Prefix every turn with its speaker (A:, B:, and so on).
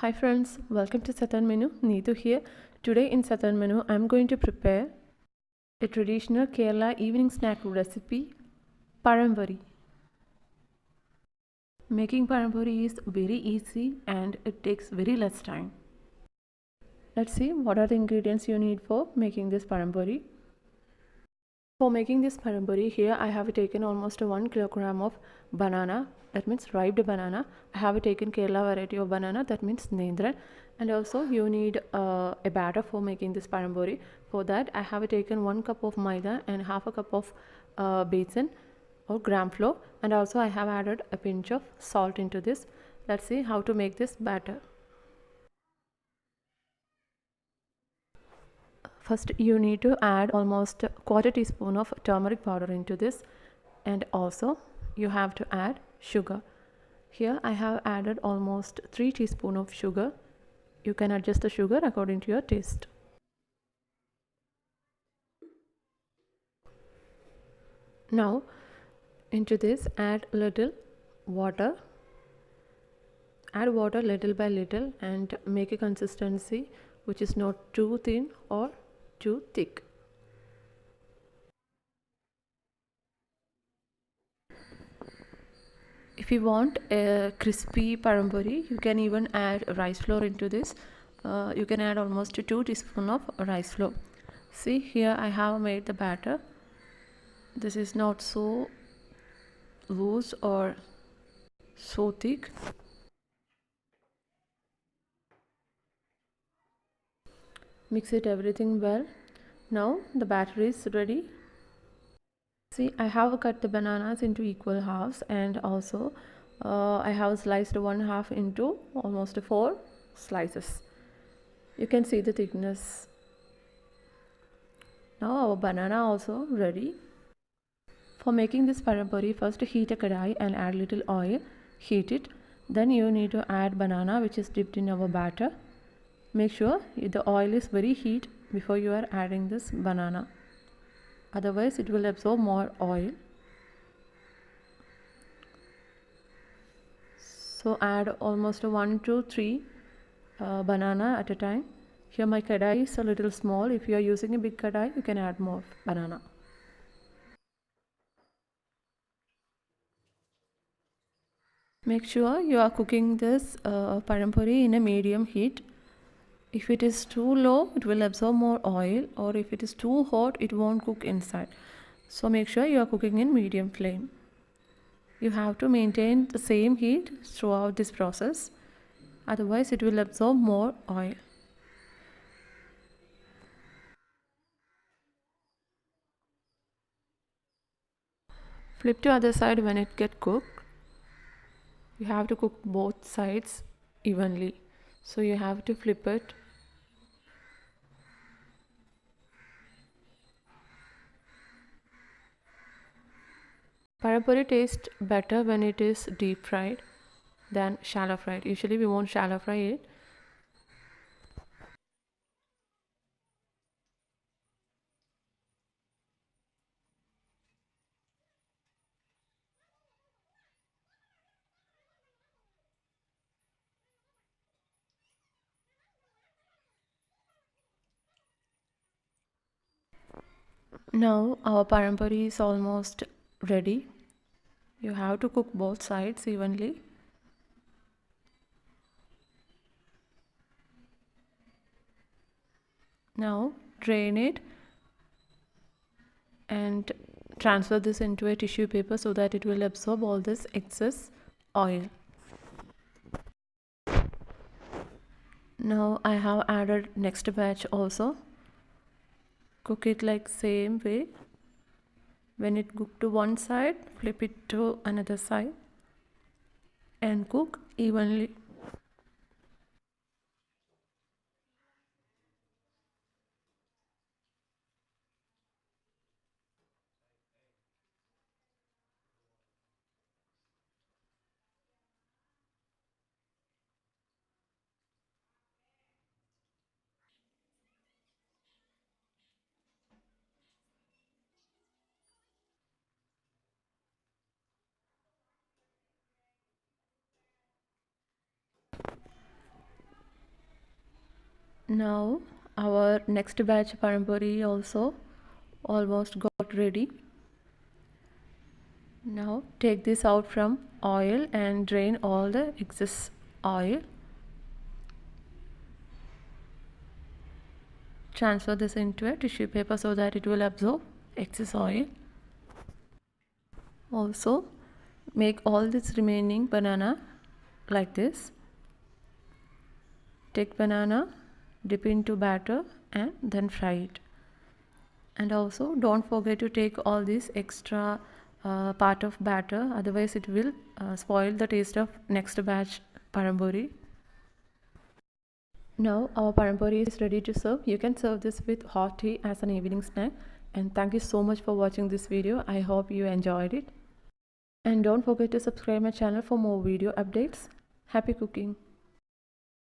A: Hi friends, welcome to Southern Menu. Neetu here. Today in Southern Menu, I'm going to prepare a traditional Kerala evening snack recipe, Pazham Pori. Making Pazham Pori is very easy and it takes very less time. Let's see what are the ingredients you need for making this Pazham Pori. For making this Pazham Pori, here I have taken almost 1 kilogram of banana, that means ripe banana. I have taken Kerala variety of banana, that means Nendran. And also you need a batter for making this Pazham Pori. For that I have taken 1 cup of maida and half a cup of besan or gram flour, and also I have added a pinch of salt into this. Let's see how to make this batter. First you need to add almost quarter teaspoon of turmeric powder into this, and also you have to add sugar. Here I have added almost 3 teaspoons of sugar. You can adjust the sugar according to your taste. Now into this add little water. Add water little by little and make a consistency which is not too thin or too thick. If you want a crispy Pazham Pori, you can even add rice flour into this. You can add almost 2 teaspoons of rice flour. See, here I have made the batter. This is not so loose or so thick. Mix it everything well. Now the batter is ready. See, I have cut the bananas into equal halves, and also I have sliced one half into almost 4 slices. You can see the thickness. Now our banana also ready. For making this Pazham Pori, first heat a kadai and add little oil. Heat it. Then you need to add banana which is dipped in our batter. Make sure the oil is very heat before you are adding this banana. Otherwise it will absorb more oil. So add almost 1 to 3 banana at a time. Here my kadai is a little small. If you are using a big kadai, you can add more banana. Make sure you are cooking this Pazham Pori in a medium heat. If it is too low, it will absorb more oil, or if it is too hot, it won't cook inside. So make sure you are cooking in medium flame. You have to maintain the same heat throughout this process, otherwise it will absorb more oil. Flip to other side when it get cooked. You have to cook both sides evenly, so you have to flip it. Pazham Pori tastes better when it is deep fried than shallow fried. Usually we won't shallow fry it. Now our Pazham Pori is almost ready. You have to cook both sides evenly. Now drain it and transfer this into a tissue paper so that it will absorb all this excess oil. Now I have added next batch also. Cook it like same way. When it cooked to one side, flip it to another side and cook evenly. Now our next batch Pazham Pori also almost got ready. Now take this out from oil and drain all the excess oil. Transfer this into a tissue paper so that it will absorb excess oil. Also make all this remaining banana like this. Take banana, dip into batter and then fry it. And also don't forget to take all this extra part of batter, otherwise it will spoil the taste of next batch Pazham Pori. Now our Pazham Pori is ready to serve. You can serve this with hot tea as an evening snack. And thank you so much for watching this video. I hope you enjoyed it. And don't forget to subscribe my channel for more video updates. Happy cooking!